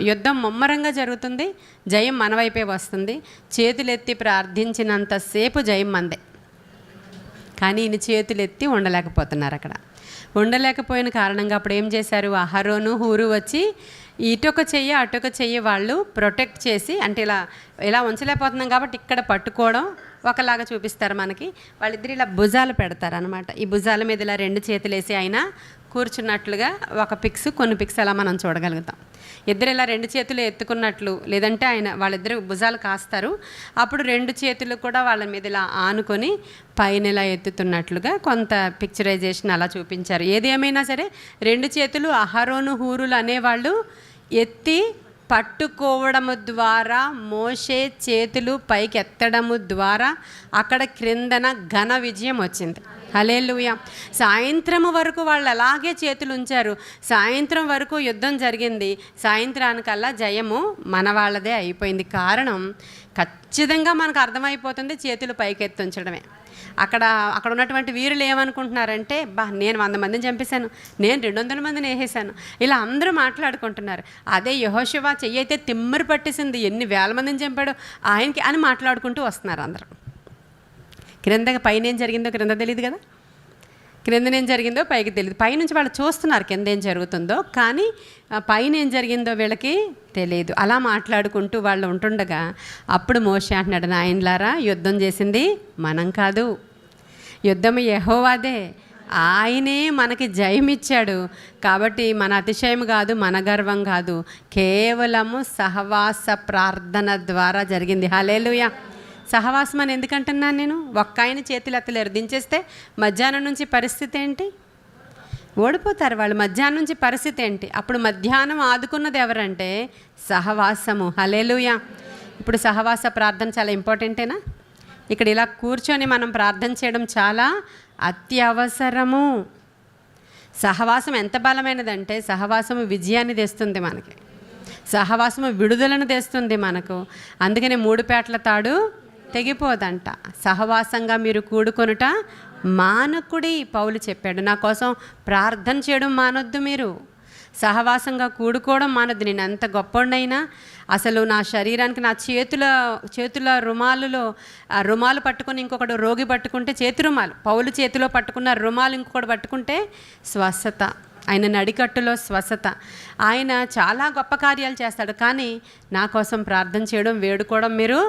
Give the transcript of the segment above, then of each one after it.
యుద్ధం ముమ్మరంగా జరుగుతుంది, జయం మన వైపే వస్తుంది. చేతులెత్తి ప్రార్థించినంతసేపు జయం మందే. కానీ ఈయన చేతులెత్తి ఉండలేకపోతున్నారు. అక్కడ ఉండలేకపోయిన కారణంగా అప్పుడు ఏం చేశారు, అహరోను హూరు వచ్చి ఇటొక చెయ్యి అటొక చెయ్యి వాళ్ళు ప్రొటెక్ట్ చేసి, అంటే ఇలా ఉంచలేకపోతున్నాం కాబట్టి ఇక్కడ పట్టుకోవడం ఒకలాగా చూపిస్తారు మనకి. వాళ్ళిద్దరు ఇలా భుజాలు పెడతారు అనమాట. ఈ భుజాల మీద ఇలా రెండు చేతులు వేసి ఆయన కూర్చున్నట్లుగా కొన్ని పిక్స్ అలా మనం చూడగలుగుతాం. ఇద్దరు ఇలా రెండు చేతులు ఎత్తుకున్నట్లు, లేదంటే వాళ్ళిద్దరు భుజాలు కాస్తారు. అప్పుడు రెండు చేతులు కూడా వాళ్ళ మీద ఇలా ఆనుకొని పైన ఇలా ఎత్తుతున్నట్లుగా కొంత పిక్చరైజేషన్ అలా చూపించారు. ఏది ఏమైనా సరే రెండు చేతులు అహరోను హూరులు అనేవాళ్ళు ఎత్తి పట్టుకోవడము ద్వారా, మోషే చేతులు పైకి ఎత్తడము ద్వారా అక్కడ క్రిందన ఘన విజయం వచ్చింది. హల్లెలూయా. సాయంత్రం వరకు వాళ్ళు అలాగే చేతులు ఉంచారు. సాయంత్రం వరకు యుద్ధం జరిగింది. సాయంత్రానికల్లా జయము మన వాళ్ళదే అయిపోయింది. కారణం ఖచ్చితంగా మనకు అర్థమైపోతుంది, చేతులు పైకెత్తి ఉంచడమే. అక్కడ ఉన్నటువంటి వీరులు ఏమనుకుంటున్నారంటే, నేను 100 మందిని చంపేశాను, నేను 200 మందిని వేసేసాను, ఇలా అందరూ మాట్లాడుకుంటున్నారు. అదే యెహోషువ చెయ్యి అయితే తిమ్మరి పట్టేసింది, ఎన్ని వేల మందిని చంపాడో ఆయనకి అని మాట్లాడుకుంటూ వస్తున్నారు అందరూ. పైన ఏం జరిగిందో క్రింద తెలియదు కదా, క్రింద ఏం జరిగిందో పైకి తెలియదు. పైనుంచి వాళ్ళు చూస్తున్నారు కింద ఏం జరుగుతుందో, కానీ పైన ఏం జరిగిందో వీళ్ళకి తెలియదు. అలా మాట్లాడుకుంటూ వాళ్ళు ఉంటుండగా అప్పుడు మోషే అంటున్నాడు, నాయనలారా యుద్ధం చేసింది మనం కాదు, యుద్ధం యెహోవాదే, ఆయనే మనకి జయమిచ్చాడు. కాబట్టి మన అతిశయం కాదు, మన గర్వం కాదు, కేవలము సహవాస ప్రార్థన ద్వారా జరిగింది. హల్లెలూయా. సహవాసం అని ఎందుకంటున్నాను నేను? ఒక్క ఆయన చేతులు ఎత్తలేరు, దించేస్తే మధ్యాహ్నం నుంచి పరిస్థితి ఏంటి? ఓడిపోతారు వాళ్ళు. మధ్యాహ్నం నుంచి పరిస్థితి ఏంటి? అప్పుడు మధ్యాహ్నం ఆదుకున్నది ఎవరంటే సహవాసము. హల్లెలూయా. ఇప్పుడు సహవాస ప్రార్థన చాలా ఇంపార్టెంటేనా? ఇక్కడ ఇలా కూర్చొని మనం ప్రార్థన చేయడం చాలా అత్యవసరము. సహవాసం ఎంత బలమైనదంటే సహవాసము విజయాన్ని తెస్తుంది మనకి, సహవాసము విడుదలను తెస్తుంది మనకు. అందుకనే 3 పేటల తాడు తెగిపోదంట. సహవాసంగా మీరు కూడుకొనుట మానకుడి పౌలు చెప్పాడు. నా కోసం ప్రార్థన చేయడం మానొద్దు, మీరు సహవాసంగా కూడుకోవడం మానొద్దు. నేను ఎంత గొప్పనైనా అసలు నా శరీరానికి నా చేతుల రుమాలులో రుమాలు పట్టుకొని ఇంకొకడు రోగి పట్టుకుంటే చేతి రుమాలు, పౌలు చేతిలో పట్టుకున్న రుమాలు ఇంకొకటి పట్టుకుంటే స్వస్థత. ఆయన నడికట్టులో స్వస్థత. ఆయన చాలా గొప్ప కార్యాలు చేస్తాడు. కానీ నా కోసం ప్రార్థన చేయడం, వేడుకోవడం మీరు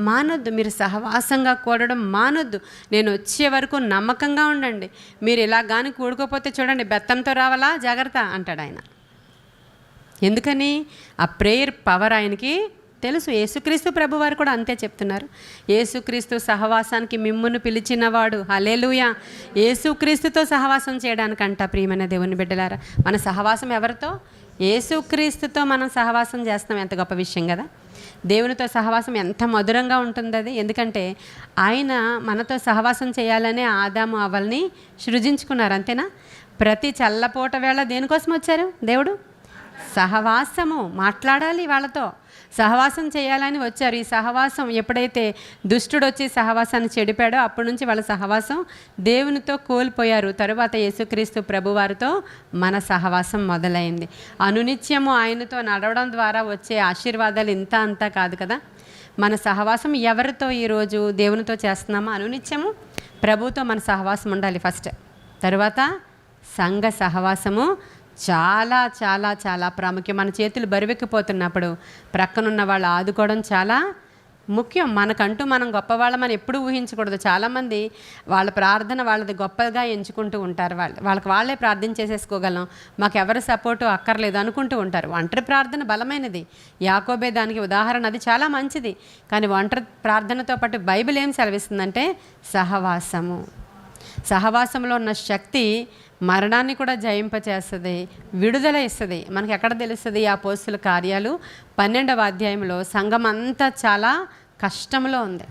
మానొద్దు. మీరు సహవాసంగా కూడడం మానొద్దు. నేను వచ్చే వరకు నమ్మకంగా ఉండండి. మీరు ఇలా కానీ కూడుకోపోతే చూడండి, బెత్తంతో రావాలా, జాగ్రత్త అంటాడు ఆయన. ఎందుకని? ఆ ప్రేయర్ పవర్ ఆయనకి తెలుసు. యేసుక్రీస్తు ప్రభువారు కూడా అంతే చెప్తున్నారు. యేసుక్రీస్తు సహవాసానికి మిమ్మును పిలిచినవాడు. హల్లెలూయా. యేసుక్రీస్తుతో సహవాసం చేయడానికంట. ప్రియమైన దేవుని బిడ్డలారా, మన సహవాసం ఎవరితో? యేసుక్రీస్తుతో మనం సహవాసం చేస్తాం. ఎంత గొప్ప విషయం కదా. దేవునితో సహవాసం ఎంత మధురంగా ఉంటుంది అది. ఎందుకంటే ఆయన మనతో సహవాసం చేయాలనే ఆదాము అవ్వల్ని సృజించుకున్నారు. అంతేనా? ప్రతి చల్లపూట వేళ దేనికోసం వచ్చారు? దేవుడు సహవాసము, మాట్లాడాలి వాళ్ళతో, సహవాసం చేయాలని వచ్చారు. ఈ సహవాసం ఎప్పుడైతే దుష్టుడు వచ్చి సహవాసాన్ని చెడిపాడో అప్పటి నుంచి వాళ్ళ సహవాసం దేవునితో కోల్పోయారు. తరువాత యేసుక్రీస్తు ప్రభువారితో మన సహవాసం మొదలైంది. అనునిత్యము ఆయనతో నడవడం ద్వారా వచ్చే ఆశీర్వాదాలు ఇంత అంతా కాదు కదా. మన సహవాసం ఎవరితో ఈరోజు దేవునితో చేస్తున్నామో? అనునిత్యము ప్రభుతో మన సహవాసం ఉండాలి ఫస్ట్. తరువాత సంఘ సహవాసము చాలా చాలా చాలా ప్రాముఖ్యం. మన చేతులు బరువెక్కిపోతున్నప్పుడు ప్రక్కనున్న వాళ్ళు ఆదుకోవడం చాలా ముఖ్యం. మనకంటూ మనం గొప్పవాళ్ళమని ఎప్పుడూ ఊహించకూడదు. చాలామంది వాళ్ళ ప్రార్థన వాళ్ళది గొప్పగా ఎంచుకుంటూ ఉంటారు. వాళ్ళకి వాళ్ళే ప్రార్థన చేసేసుకోగలం, మాకు ఎవరి సపోర్టు అక్కర్లేదు అనుకుంటూ ఉంటారు. ఒంటరి ప్రార్థన బలమైనది. యాకోబే దానికి ఉదాహరణ. అది చాలా మంచిది. కానీ ఒంటరి ప్రార్థనతో పాటు బైబిల్ ఏం సెలవిస్తుందంటే సహవాసము. సహవాసంలో ఉన్న శక్తి మరణాన్ని కూడా జయింపచేస్తుంది, విడుదల ఇస్తుంది. మనకి ఎక్కడ తెలుస్తుంది? ఆ అపోస్తుల కార్యాలు 12వ అధ్యాయంలో సంఘం అంతా చాలా కష్టంలో ఉంది.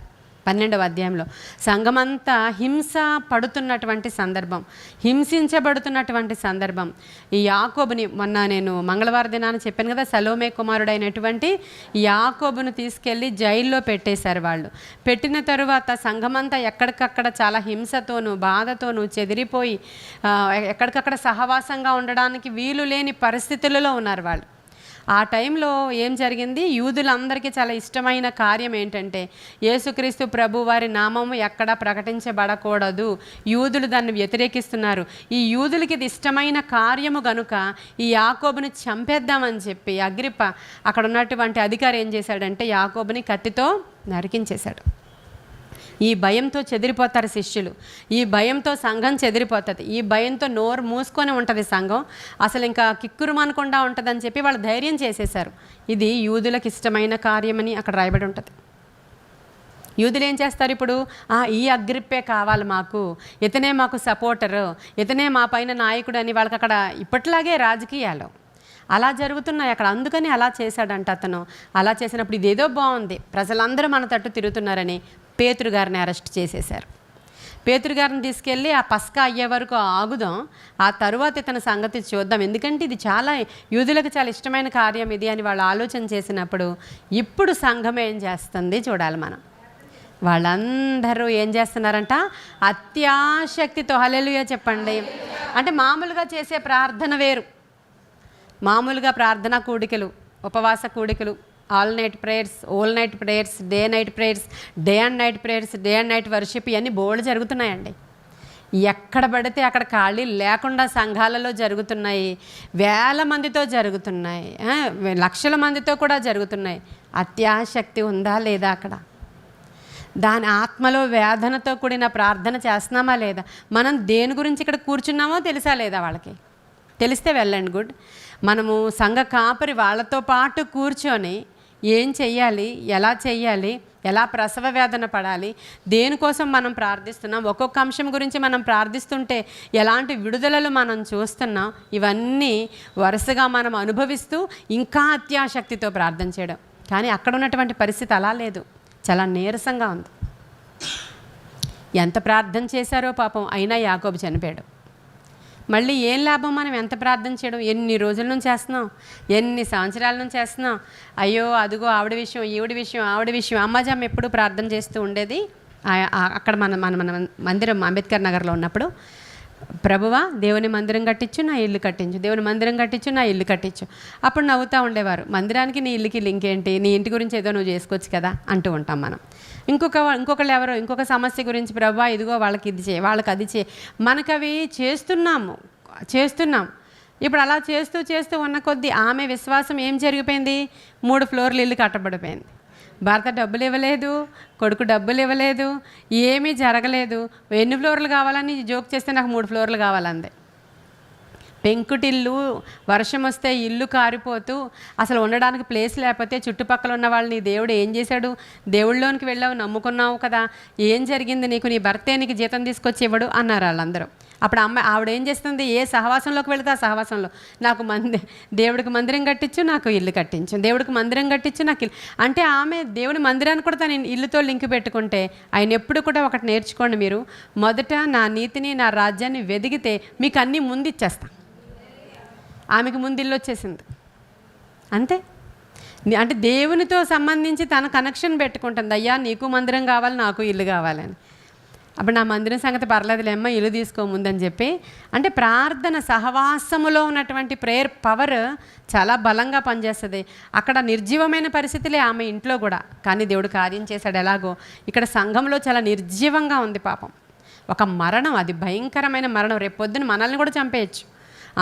12వ అధ్యాయంలో సంఘమంతా హింస పడుతున్నటువంటి సందర్భం, హింసించబడుతున్నటువంటి సందర్భం. ఈ యాకోబుని మొన్న నేను మంగళవారం దినాన్ని చెప్పాను కదా, సలోమే కుమారుడైనటువంటి యాకోబును తీసుకెళ్ళి జైల్లో పెట్టేశారు వాళ్ళు. పెట్టిన తరువాత సంఘమంతా ఎక్కడికక్కడ చాలా హింసతోనూ బాధతోనూ చెదిరిపోయి ఎక్కడికక్కడ సహవాసంగా ఉండడానికి వీలు లేని పరిస్థితులలో ఉన్నారు వాళ్ళు. ఆ టైంలో ఏం జరిగింది, యూదులందరికీ చాలా ఇష్టమైన కార్యం ఏంటంటే యేసుక్రీస్తు ప్రభు వారి నామము ఎక్కడా ప్రకటించబడకూడదు, యూదులు దాన్ని వ్యతిరేకిస్తున్నారు. ఈ యూదులకి ఇది ఇష్టమైన కార్యము గనుక ఈ యాకోబుని చంపేద్దామని చెప్పి అగ్రిప్ప అక్కడ ఉన్నటువంటి అధికారి ఏం చేశాడంటే యాకోబుని కత్తితో నరికించేశాడు. ఈ భయంతో చెదిరిపోతారు శిష్యులు, ఈ భయంతో సంఘం చెదిరిపోతుంది, ఈ భయంతో నోరు మూసుకొని ఉంటుంది సంఘం, అసలు ఇంకా కిక్కురుమనకుండా ఉంటుందని చెప్పి వాళ్ళు ధైర్యం చేసేశారు. ఇది యూదులకు ఇష్టమైన కార్యమని అక్కడ రాయబడి ఉంటుంది. యూదులు ఏం చేస్తారు ఇప్పుడు, ఈ అగ్రిప్పే కావాలి మాకు, ఇతనే మాకు సపోర్టరు, ఇతనే మా పైన నాయకుడు అని వాళ్ళకి అక్కడ ఇప్పట్లాగే రాజకీయాలు అలా జరుగుతున్నాయి అక్కడ. అందుకని అలా చేశాడంట అతను. అలా చేసినప్పుడు ఇదేదో బాగుంది, ప్రజలందరూ మన తట్టు తిరుగుతున్నారని పేతురు గారిని అరెస్ట్ చేసేశారు. పేతురు గారిని తీసుకెళ్ళి ఆ పస్కా అయ్యే వరకు ఆగుదాం, ఆ తరువాత ఇతని సంగతి చూద్దాం, ఎందుకంటే ఇది చాలా యూదులకు చాలా ఇష్టమైన కార్యం ఇది అని వాళ్ళు ఆలోచన చేసినప్పుడు ఇప్పుడు సంఘం ఏం చేస్తుంది చూడాలి మనం. వాళ్ళందరూ ఏం చేస్తున్నారంట, అత్యాశక్తితో హల్లెలూయా చెప్పండి. అంటే మామూలుగా చేసే ప్రార్థన వేరు, మామూలుగా ప్రార్థన కూడికలు, ఉపవాస కూడికలు, all night prayers, all night prayers, day night prayers, day and night prayers, day and night worship, ఇవన్నీ బోల్డ్ జరుగుతున్నాయండి. ఎక్కడ పడితే అక్కడ ఖాళీ లేకుండా సంఘాలలో జరుగుతున్నాయి, వేల మందితో జరుగుతున్నాయి, లక్షల మందితో కూడా జరుగుతున్నాయి. అత్యాశక్తి ఉందా లేదా అక్కడ? దాని ఆత్మలో వేదనతో కూడిన ప్రార్థన చేస్తున్నామా లేదా? మనం దేని గురించి ఇక్కడ కూర్చున్నామో తెలుసా లేదా వాళ్ళకి? తెలిస్తే వెళ్ళండి, గుడ్. మనము సంఘ కాపరి వాళ్ళతో పాటు కూర్చొని ఏం చెయ్యాలి, ఎలా చెయ్యాలి, ఎలా ప్రసవ వేదన పడాలి, దేనికోసం మనం ప్రార్థిస్తున్నాం, ఒక్కొక్క అంశం గురించి మనం ప్రార్థిస్తుంటే ఎలాంటి విడుదలలు మనం చూస్తున్నాం, ఇవన్నీ వరుసగా మనం అనుభవిస్తూ ఇంకా అత్యాశక్తితో ప్రార్థన చేయడం. కానీ అక్కడ ఉన్నటువంటి పరిస్థితి అలా లేదు, చాలా నీరసంగా ఉంది. ఎంత ప్రార్థన చేశారో పాపం, అయినా యాకోబు చనిపోయాడు. మళ్ళీ ఏం లాభం మనం ఎంత ప్రార్థన చేయడం? ఎన్ని రోజుల నుంచి చేస్తున్నాం, ఎన్ని సంవత్సరాల నుంచి చేస్తున్నాం. అయ్యో అదిగో ఆవిడ విషయం, ఈవిడ విషయం, ఆవిడ విషయం. అమ్మాజామ్ ఎప్పుడు ప్రార్థన చేస్తూ ఉండేది అక్కడ మన మందిరం అంబేద్కర్ నగర్లో ఉన్నప్పుడు, ప్రభువా దేవుని మందిరం కట్టించు, నా ఇల్లు కట్టించు, దేవుని మందిరం కట్టించు, నా ఇల్లు కట్టించు. అప్పుడు నవ్వుతూ ఉండేవారు, మందిరానికి నీ ఇల్లుకి లింక్ ఏంటి, నీ ఇంటి గురించి ఏదో నువ్వు చేసుకోవచ్చు కదా అంటూ ఉంటాం మనం. ఇంకొకళ్ళు ఎవరో ఇంకొక సమస్య గురించి, ప్రభువా ఇదిగో వాళ్ళకి ఇది చేయి, వాళ్ళకి అది చేయి. మనకు అవి చేస్తున్నాం. ఇప్పుడు అలా చేస్తూ ఉన్న కొద్దీ ఆమె విశ్వాసం ఏం జరిగిపోయింది, 3 ఫ్లోర్లు ఇల్లు కట్టబడిపోయింది. భర్త డబ్బులు ఇవ్వలేదు, కొడుకు డబ్బులు ఇవ్వలేదు, ఏమీ జరగలేదు. ఎన్ని ఫ్లోర్లు కావాలని జోక్ చేస్తే నాకు 3 ఫ్లోర్లు కావాలంది. పెంకుటిల్లు, వర్షం వస్తే ఇల్లు కారిపోతూ అసలు ఉండడానికి ప్లేస్ లేకపోతే చుట్టుపక్కల ఉన్న వాళ్ళని దేవుడు ఏం చేశాడు, దేవుళ్ళలోనికి వెళ్ళావు, నమ్ముకున్నావు కదా, ఏం జరిగింది నీకు, నీ భర్తే నీకు జీతం తీసుకొచ్చి ఇవ్వడు అన్నారు వాళ్ళందరూ. అప్పుడు ఆవిడ ఏం చేస్తుంది, ఏ సహవాసంలోకి వెళితే ఆ సహవాసంలో నాకు దేవుడికి మందిరం కట్టించు, నాకు ఇల్లు కట్టించు, దేవుడికి మందిరం కట్టించు, నాకు ఇల్లు. అంటే ఆమె దేవుడి మందిరాన్ని కూడా తన ఇల్లుతో లింక్ పెట్టుకుంటే, ఆయన ఎప్పుడు కూడా ఒకటి నేర్చుకోండి మీరు, మొదట నా నీతిని నా రాజ్యాన్ని వెదిగితే మీకు అన్నీ ముందు ఇచ్చేస్తాను. ఆమెకు ముందు ఇల్లు వచ్చేసింది అంతే. అంటే దేవునితో సంబంధించి తన కనెక్షన్ పెట్టుకుంటుంది, అయ్యా నీకు మందిరం కావాలి, నాకు ఇల్లు కావాలని. అప్పుడు నా మందిరం సంగతి పర్లేదులేమ్మ, ఇల్లు తీసుకో ముందని చెప్పి. అంటే ప్రార్థన సహవాసములో ఉన్నటువంటి ప్రేయర్ పవర్ చాలా బలంగా పనిచేస్తుంది. అక్కడ నిర్జీవమైన పరిస్థితులే ఆమె ఇంట్లో కూడా, కానీ దేవుడు కార్యం చేశాడు. ఎలాగో ఇక్కడ సంఘంలో చాలా నిర్జీవంగా ఉంది పాపం. ఒక మరణం, అది భయంకరమైన మరణం, రేపొద్దున మనల్ని కూడా చంపేయచ్చు.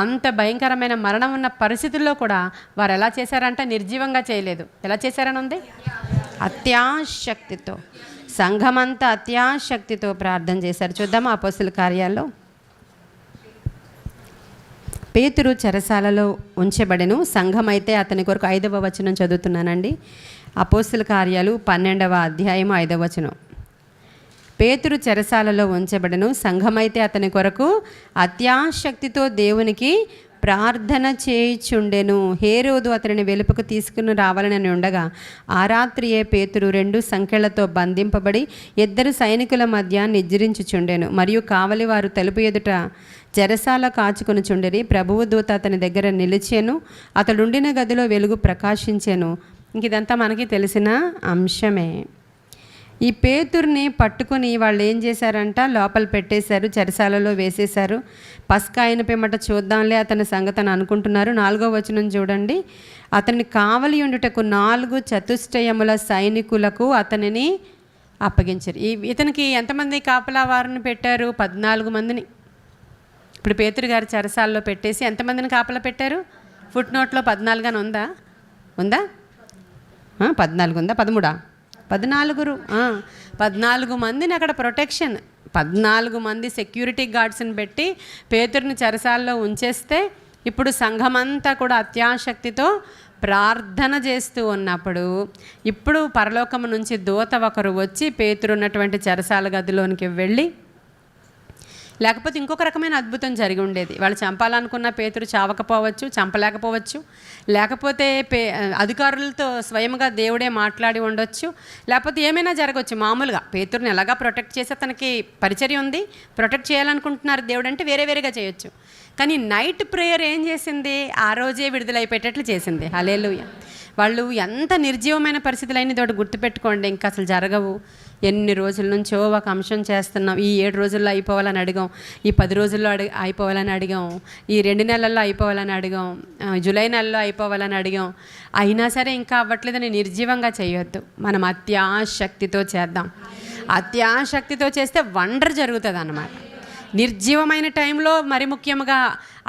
అంత భయంకరమైన మరణం ఉన్న పరిస్థితుల్లో కూడా వారు ఎలా చేశారంటే నిర్జీవంగా చేయలేదు. ఎలా చేశారని ఉంది, అత్యాశక్తితో. సంఘమంతా అత్యాశక్తితో ప్రార్థన చేశారు. చూద్దాము అపోస్తుల కార్యాల్లో. పేతురు చెరసాలలో ఉంచబడెను, సంఘమైతే అతని కొరకు 5వ వచనం చదువుతున్నానండి. అపోస్తుల కార్యాలు 12వ అధ్యాయం 5వ వచనం. పేతురు చెరసాలలో ఉంచబడెను, సంఘమైతే అతని కొరకు అత్యాశక్తితో దేవునికి ప్రార్థన చేయుచుండెను. హేరోదు అతనిని వెలుపకు తీసుకుని రావాలని ఉండగా ఆ రాత్రియే పేతురు 2 సంకెళ్లతో బంధింపబడి 2 సైనికుల మధ్య నిద్రించుచుండెను. మరియు కావలి వారు తలుపు ఎదుట చెరసాల కాచుకొని చుండెరి. ప్రభువు దూత అతని దగ్గర నిలిచెను, అతడుండిన గదిలో వెలుగు ప్రకాశించెను. ఇంక ఇదంతా మనకి తెలిసిన అంశమే. ఈ పేతుర్ని పట్టుకుని వాళ్ళు ఏం చేశారంట, లోపల పెట్టేశారు, చెరసాలలో వేసేశారు. పస్కా అయిన పిమ్మట చూద్దాంలే అతని సంగతి అని అనుకుంటున్నారు. 4వ వచనం చూడండి. అతన్ని కావలి ఉండుటకు 4 చతుష్టయముల సైనికులకు అతనిని అప్పగించారు. ఇతనికి ఎంతమంది కాపలా వారిని పెట్టారు? 14 మందిని. ఇప్పుడు పేతురు గారి చెరసాలలో పెట్టేసి ఎంతమందిని కాపలా పెట్టారు? ఫుట్ నోట్లో 14 అని ఉందా? 14 ఉందా? 13? 14 మందిని అక్కడ ప్రొటెక్షన్, 14 మంది సెక్యూరిటీ గార్డ్స్ని పెట్టి పేతురుని చెరసాల్లో ఉంచేస్తే ఇప్పుడు సంఘమంతా కూడా అత్యాశక్తితో ప్రార్థన చేస్తూ ఉన్నప్పుడు ఇప్పుడు పరలోకం నుంచి దూత ఒకరు వచ్చి పేతురు ఉన్నటువంటి చెరసాల గదిలోనికి వెళ్ళి, లేకపోతే ఇంకొక రకమైన అద్భుతం జరిగి ఉండేది. వాళ్ళు చంపాలనుకున్న పేతురు చావకపోవచ్చు, చంపలేకపోవచ్చు, లేకపోతే అధికారులతో స్వయంగా దేవుడే మాట్లాడి ఉండొచ్చు, లేకపోతే ఏమైనా జరగవచ్చు. మామూలుగా పేతురుని ఎలాగా ప్రొటెక్ట్ చేసి అతనికి పరిచర్య ఉంది, ప్రొటెక్ట్ చేయాలనుకుంటున్నారు దేవుడు అంటే వేరేగా చేయొచ్చు. కానీ నైట్ ప్రేయర్ ఏం చేసింది? ఆ రోజే విడుదలైపోయేటట్లు చేసింది. హల్లెలూయా. వాళ్ళు ఎంత నిర్జీవమైన పరిస్థితులు అయినా తోటి గుర్తుపెట్టుకోండి, ఇంకా అసలు జరగవు. ఎన్ని రోజుల నుంచో ఒక అంశం చేస్తున్నాం, ఈ 7 రోజుల్లో అయిపోవాలని అడిగాం, ఈ 10 రోజుల్లో అయిపోవాలని అడిగాం, ఈ 2 నెలల్లో అయిపోవాలని అడిగాం, జూలై నెలలో అయిపోవాలని అడిగాం. అయినా సరే ఇంకా అవ్వట్లేదని నిర్జీవంగా చేయొద్దు. మనం అత్యాశక్తితో చేద్దాం. అత్యాశక్తితో చేస్తే వండర్ జరుగుతుంది అన్నమాట. నిర్జీవమైన టైంలో మరి ముఖ్యంగా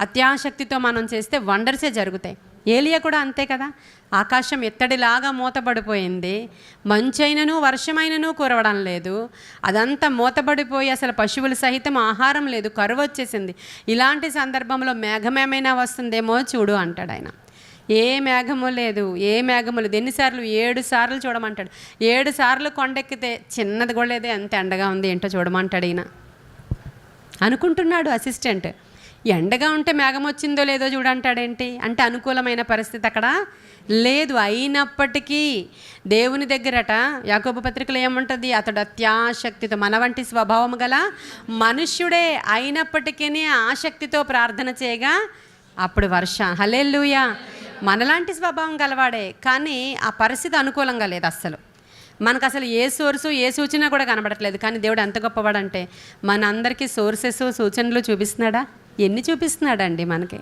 అత్యాశక్తితో మనం చేస్తే వండర్సే జరుగుతాయి. ఏలియా కూడా అంతే కదా. ఆకాశం ఎత్తడిలాగా మూతబడిపోయింది, మంచైనను వర్షమైనను కురవడం లేదు, అదంతా మూతబడిపోయి అసలు పశువులు సహితం ఆహారం లేదు, కరువు వచ్చేసింది. ఇలాంటి సందర్భంలో మేఘమేమైనా వస్తుందేమో చూడు అంటాడు ఆయన. ఏ మేఘము లేదు. ఎన్నిసార్లు? 7 సార్లు చూడమంటాడు. 7 సార్లు కొండెక్కితే చిన్నది కూడా లేదే, ఎంత ఎండగా ఉంది ఏంటో చూడమంటాడు ఈయన. అనుకుంటున్నాడు అసిస్టెంట్, ఎండగా ఉంటే మేఘం వచ్చిందో లేదో చూడంటాడేంటి అంటే అనుకూలమైన పరిస్థితి అక్కడ లేదు. అయినప్పటికీ దేవుని దగ్గరట యాకోబు పత్రికలో ఏముంటుంది? అతడు అత్యాశక్తితో, మన వంటి స్వభావం గల మనుష్యుడే అయినప్పటికీ ఆసక్తితో ప్రార్థన చేయగా అప్పుడు వర్షం. హల్లెలూయా. మనలాంటి స్వభావం గలవాడే, కానీ ఆ పరిస్థితి అనుకూలంగా లేదు అస్సలు. మనకు అసలు ఏ సోర్సు ఏ సూచన కూడా కనబడట్లేదు. కానీ దేవుడు ఎంత గొప్పవాడంటే మనందరికీ సోర్సెస్ సూచనలు చూపిస్తున్నాడా? ఎన్ని చూపిస్తున్నాడండి మనకి,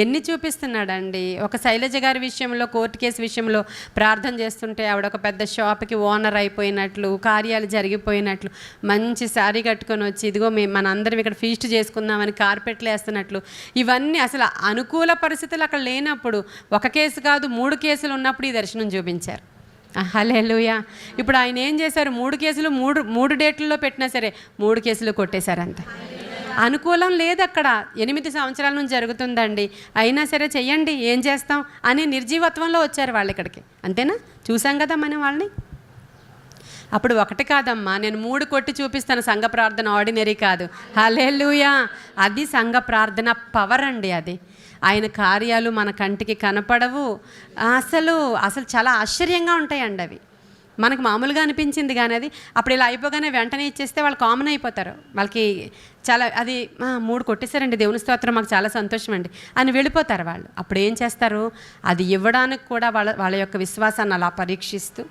ఎన్ని చూపిస్తున్నాడండి. ఒక శైలజ గారి విషయంలో, కోర్టు కేసు విషయంలో ప్రార్థన చేస్తుంటే ఆవిడ ఒక పెద్ద షాప్కి ఓనర్ అయిపోయినట్లు, కార్యాలు జరిగిపోయినట్లు, మంచి శారీ కట్టుకొని వచ్చి ఇదిగో మనందరం ఇక్కడ ఫీస్ట్ చేసుకుందామని కార్పెట్లు వేస్తున్నట్లు, ఇవన్నీ అసలు అనుకూల పరిస్థితులు అక్కడ లేనప్పుడు, ఒక కేసు కాదు 3 కేసులు ఉన్నప్పుడు ఈ దర్శనం చూపించారు. హల్లెలూయా. ఇప్పుడు ఆయన ఏం చేశారు? 3 కేసులు 3 డేట్లలో పెట్టినా సరే 3 కేసులు కొట్టేశారు. అంతే. అనుకూలం లేదు అక్కడ. 8 సంవత్సరాల నుంచి జరుగుతుందండి, అయినా సరే చెయ్యండి, ఏం చేస్తాం అనే నిర్జీవత్వంలో వచ్చారు వాళ్ళు ఇక్కడికి. అంతేనా? చూసాం కదా మనం వాళ్ళని. అప్పుడు ఒకటి కాదమ్మా, నేను 3 కొట్టి చూపిస్తాను. సంఘ ప్రార్థన ఆర్డినరీ కాదు. హల్లెలూయా. అది సంఘ ప్రార్థన పవర్ అండి. అది ఆయన కార్యాలు మన కంటికి కనపడవు. అసలు చాలా ఆశ్చర్యంగా ఉంటాయండి అవి. మనకు మామూలుగా అనిపించింది కానీ అది అప్పుడు ఇలా అయిపోగానే వెంటనే ఇచ్చేస్తే వాళ్ళు కామన్ అయిపోతారు. వాళ్ళకి చాలా అది 3 కొట్టేశారండి, దేవుని స్తోత్రం, మాకు చాలా సంతోషం అండి అని వెళ్ళిపోతారు వాళ్ళు. అప్పుడు ఏం చేస్తారు? అది ఇవ్వడానికి కూడా వాళ్ళ యొక్క విశ్వాసాన్ని అలా పరీక్షిస్తూ,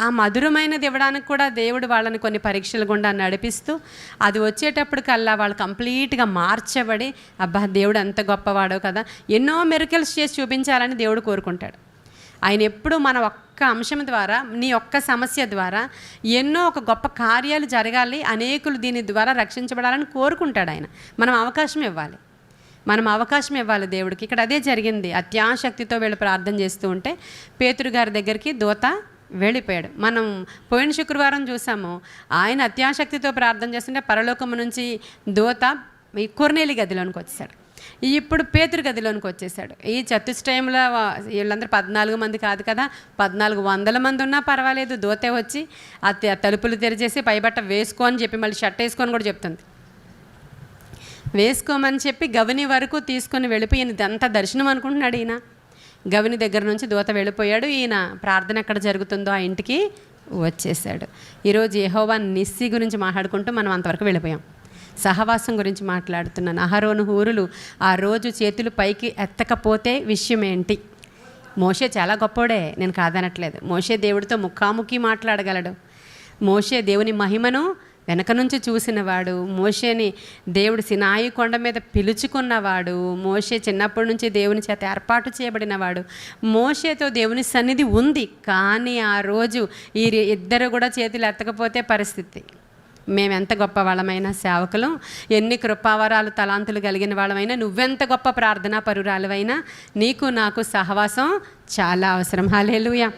ఆ మధురమైనది ఇవ్వడానికి కూడా దేవుడు వాళ్ళని కొన్ని పరీక్షల గుండా నడిపిస్తూ, అది వచ్చేటప్పటికల్లా వాళ్ళు కంప్లీట్గా మార్చబడి, అబ్బా దేవుడు ఎంత గొప్పవాడో కదా, ఎన్నో మిరకల్స్ చేసి చూపించాలని దేవుడు కోరుకుంటాడు. ఆయన ఎప్పుడు మన ఒక్క అంశం ద్వారా, నీ ఒక్క సమస్య ద్వారా ఎన్నో ఒక గొప్ప కార్యాలు జరగాలి, అనేకులు దీని ద్వారా రక్షించబడాలని కోరుకుంటాడు ఆయన. మనం అవకాశం ఇవ్వాలి దేవుడికి. ఇక్కడ అదే జరిగింది. అత్యాశక్తితో వీళ్ళు ప్రార్థన చేస్తూ ఉంటే పేతురు గారి దగ్గరికి దూత వెళ్ళిపోయాడు. మనం పోయిన శుక్రవారం చూసాము, ఆయన అత్యాశక్తితో ప్రార్థన చేస్తుంటే పరలోకము నుంచి దూత ఈ కొర్నేలి గదిలోనికి వచ్చేసాడు. ఇప్పుడు పేతురు గదిలోనికి వచ్చేసాడు. ఈ చతుష్టయంలో వీళ్ళందరూ 14 మంది కాదు కదా, 1400 మంది ఉన్నా పర్వాలేదు, దూతే వచ్చి ఆ తలుపులు తెరిచేసి పైబట్ట వేసుకో అని చెప్పి, మళ్ళీ షర్ట్ వేసుకొని కూడా చెప్తుంది, వేసుకోమని చెప్పి గవిని వరకు తీసుకొని వెళ్ళిపోయి ఇదంతా దర్శనం అనుకుంటున్నాడు ఈయన. గవిని దగ్గర నుంచి దూత వెళ్ళిపోయాడు. ఈయన ప్రార్థన ఎక్కడ జరుగుతుందో ఆ ఇంటికి వచ్చేసాడు. ఈరోజు యెహోవా నిస్సి గురించి మాట్లాడుకుంటూ మనం అంతవరకు వెళ్ళిపోయాం. సహవాసం గురించి మాట్లాడుతున్నాను. అహరోను హూరులు ఆ రోజు చేతులు పైకి ఎత్తకపోతే విషయం ఏంటి? మోషే చాలా గొప్పోడే, నేను కాదనట్లేదు. మోషే దేవుడితో ముఖాముఖి మాట్లాడగలడు. మోషే దేవుని మహిమను వెనక నుంచి చూసినవాడు, మోషేని దేవుడు సినాయి కొండ మీద పిలుచుకున్నవాడు, మోషే చిన్నప్పటి నుంచి దేవుని చేత ఏర్పాటు చేయబడినవాడు. మోషేతో దేవుని సన్నిధి ఉంది. కానీ ఆ రోజు ఈ ఇద్దరు కూడా చేతులు ఎత్తకపోతే పరిస్థితి. మేమెంత గొప్ప వాళ్ళమైనా సేవకులం, ఎన్ని కృపావరాలు తలాంతులు కలిగిన వాళ్ళమైనా, నువ్వెంత గొప్ప ప్రార్థనా పరురాలువైనా నీకు నాకు సహవాసం చాలా అవసరం. హల్లెలూయా.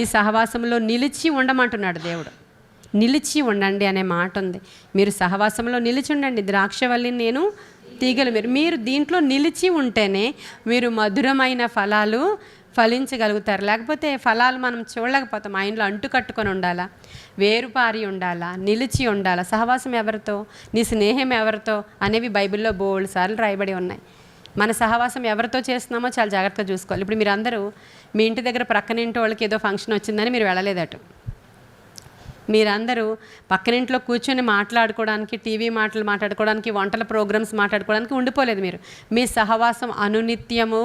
ఈ సహవాసంలో నిలిచి ఉండమంటున్నాడు దేవుడు. నిలిచి ఉండండి అనే మాట ఉంది. మీరు సహవాసంలో నిలిచి ఉండండి. ద్రాక్షవల్లిని నేను, తీగలు మీరు దీంట్లో నిలిచి ఉంటేనే మీరు మధురమైన ఫలాలు ఫలించగలుగుతారు. లేకపోతే ఫలాలు మనం చూడలేకపోతాం. మా ఇంట్లో అంటు కట్టుకొని ఉండాలా, వేరుపారి ఉండాలా, నిలిచి ఉండాలా. సహవాసం ఎవరితో, నీ స్నేహం ఎవరితో అనేవి బైబిల్లో బోల్డ్ సార్లు రాయబడి ఉన్నాయి. మన సహవాసం ఎవరితో చేస్తున్నామో చాలా జాగ్రత్తగా చూసుకోవాలి. ఇప్పుడు మీరు అందరూ మీ ఇంటి దగ్గర ప్రక్కన ఇంటి వాళ్ళకి ఏదో ఫంక్షన్ వచ్చిందని మీరు వెళ్ళలేదట. మీరందరూ పక్కనింట్లో కూర్చొని మాట్లాడుకోవడానికి, టీవీ మాటలు మాట్లాడుకోవడానికి, వంటల ప్రోగ్రామ్స్ మాట్లాడుకోవడానికి ఉండిపోలేదు. మీరు మీ సహవాసం అనునిత్యము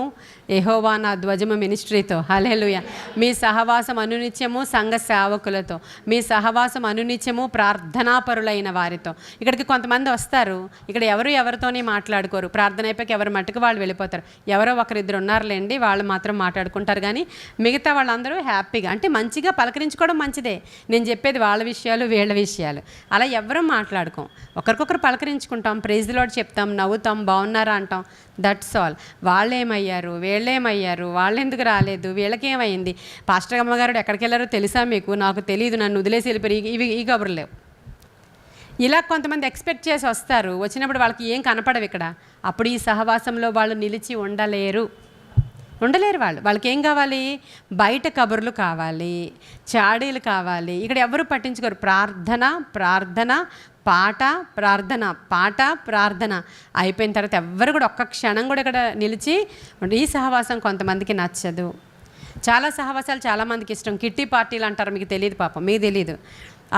యెహోవా నా ధ్వజము మినిస్ట్రీతో. హల్లెలూయా. మీ సహవాసం అనునిత్యము సంఘ సేవకులతో, మీ సహవాసం అనునిత్యము ప్రార్థనాపరులైన వారితో. ఇక్కడికి కొంతమంది వస్తారు, ఇక్కడ ఎవరితోనే మాట్లాడుకోరు. ప్రార్థన అయిపోయి ఎవరి మట్టుకు వాళ్ళు వెళ్ళిపోతారు. ఎవరో ఒకరిద్దరు ఉన్నారులేండి, వాళ్ళు మాత్రం మాట్లాడుకుంటారు. కానీ మిగతా వాళ్ళందరూ హ్యాపీగా, అంటే మంచిగా పలకరించుకోవడం మంచిదే. నేను చెప్పేది వాళ్ళ విషయాలు, వీళ్ళ విషయాలు. అలా ఎవరూ మాట్లాడుకోం. ఒకరికొకరు పలకరించుకుంటాం, ప్రైజ్ ది లార్డ్ చెప్తాం, నవ్వుతాం, బాగున్నారా అంటాం. That's all. వాళ్ళేమయ్యారు, వీళ్ళేమయ్యారు, వాళ్ళు ఎందుకు రాలేదు, వీళ్ళకేమైంది, పాస్టర్ అమ్మగారు ఎక్కడికి వెళ్ళారో తెలుసా మీకు, నాకు తెలియదు, నన్ను వదిలేసి వెళ్ళిపోయి, ఈ కబుర్లు లేవు. ఇలా కొంతమంది ఎక్స్పెక్ట్ చేసి వస్తారు. వచ్చినప్పుడు వాళ్ళకి ఏం కనపడవు ఇక్కడ. అప్పుడు ఈ సహవాసంలో వాళ్ళు నిలిచి ఉండలేరు. వాళ్ళకి ఏం కావాలి, బయట కబుర్లు కావాలి, చాడీలు కావాలి. ఇక్కడ ఎవరు పట్టించుకోరు. ప్రార్థన పాట ప్రార్థన అయిపోయిన తర్వాత ఎవ్వరు కూడా ఒక్క క్షణం కూడా ఇక్కడ నిలిచి. ఈ సహవాసం కొంతమందికి నచ్చదు. చాలా సహవాసాలు చాలామందికి ఇష్టం. కిట్టి పార్టీలు అంటారు, మీకు తెలియదు పాపం, మీకు తెలీదు.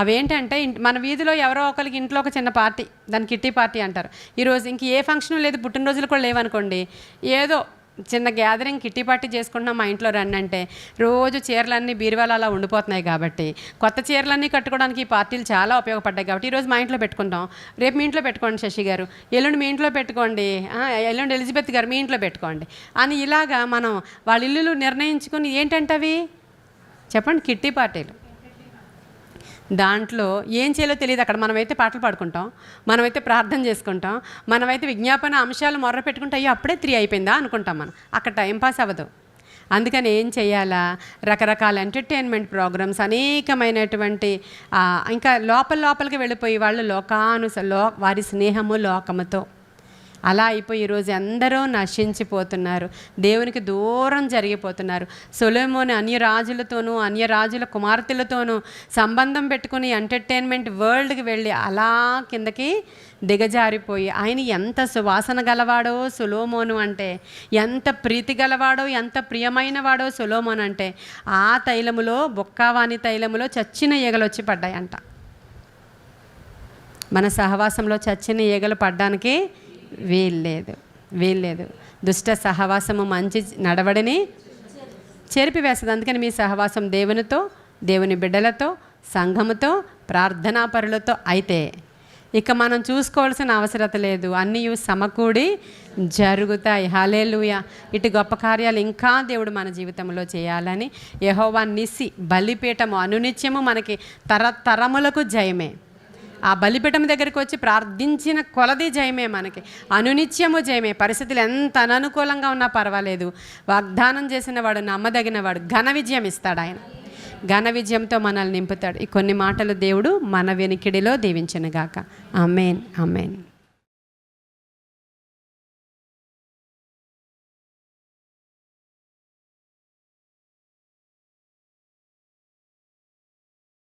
అవేంటంటే మన వీధిలో ఎవరో ఒకరికి ఇంట్లో ఒక చిన్న పార్టీ, దాన్ని కిట్టి పార్టీ అంటారు. ఈరోజు ఇంక ఏ ఫంక్షన్ లేదు, పుట్టినరోజులు కూడా లేవనుకోండి, ఏదో చిన్న గ్యాదరింగ్ కిట్టి పార్టీ చేసుకుంటున్నాం, మా ఇంట్లో రండి అంటే రోజు చీరలన్నీ బీరువాలు అలా ఉండిపోతున్నాయి. కాబట్టి కొత్త చీరలన్నీ కట్టుకోవడానికి ఈ పార్టీలు చాలా ఉపయోగపడ్డాయి. కాబట్టి ఈరోజు మా ఇంట్లో పెట్టుకుంటాం, రేపు మీ ఇంట్లో పెట్టుకోండి శశి గారు, ఎల్లుండి మీ ఇంట్లో పెట్టుకోండి, ఎల్లుండి ఎలిజబెత్ గారు మీ ఇంట్లో పెట్టుకోండి అని ఇలాగా మనం వాళ్ళ ఇల్లులు నిర్ణయించుకుని ఏంటంటే అవి చెప్పండి, కిట్టి పార్టీలు. దాంట్లో ఏం చేయాలో తెలియదు. అక్కడ మనమైతే పాటలు పాడుకుంటాం, మనమైతే ప్రార్థన చేసుకుంటాం, మనమైతే విజ్ఞాపన అంశాలు మొర్ర పెట్టుకుంటాం. అయ్యో అప్పుడే 3 అయిపోయిందా అనుకుంటాం. మనం అక్కడ టైంపాస్ అవ్వదు. అందుకని ఏం చేయాలా, రకరకాల ఎంటర్టైన్మెంట్ ప్రోగ్రామ్స్, అనేకమైనటువంటి ఇంకా లోపలికి వెళ్ళిపోయి వాళ్ళు వారి స్నేహము లోకముతో అలా అయిపోయి ఈరోజు అందరూ నశించిపోతున్నారు, దేవునికి దూరం జరిగిపోతున్నారు. సొలొమోను అన్యరాజుల కుమార్తెలతోనూ సంబంధం పెట్టుకుని ఎంటర్టైన్మెంట్ వరల్డ్కి వెళ్ళి అలా కిందకి దిగజారిపోయి, ఆయన ఎంత సువాసన గలవాడో సొలొమోను అంటే, ఎంత ప్రీతి గలవాడో, ఎంత ప్రియమైనవాడో సొలొమోను అంటే, ఆ తైలములో, బొక్కావాని తైలములో చచ్చిన ఈగలు వచ్చి పడ్డాయంట. మన సహవాసంలో చచ్చిన ఈగలు పడ్డానికి వీల్లేదు. దుష్ట సహవాసము మంచి నడవడిని చెరిపివేస్తుంది. అందుకని మీ సహవాసం దేవునితో, దేవుని బిడ్డలతో, సంఘముతో, ప్రార్థనాపరులతో అయితే ఇక మనం చూసుకోవాల్సిన అవసరత లేదు. అన్నీ సమకూడి జరుగుతాయి. హల్లెలూయా. ఇటు గొప్ప కార్యాలు ఇంకా దేవుడు మన జీవితంలో చేయాలని యెహోవా నిసి బలిపీఠము అనునిత్యము మనకి తరతరములకు జయమే. ఆ బలిపీఠం దగ్గరికి వచ్చి ప్రార్థించిన కొలది జయమే, మనకి అనునిత్యము జయమే. పరిస్థితులు ఎంత అననుకూలంగా ఉన్నా పర్వాలేదు, వాగ్దానం చేసిన వాడు నమ్మదగిన వాడు, ఘన విజయం ఇస్తాడు. ఆయన ఘన విజయంతో మనల్ని నింపుతాడు. ఈ కొన్ని మాటలు దేవుడు మన వెనికిడిలో దీవించునుగాక. ఆమేన్.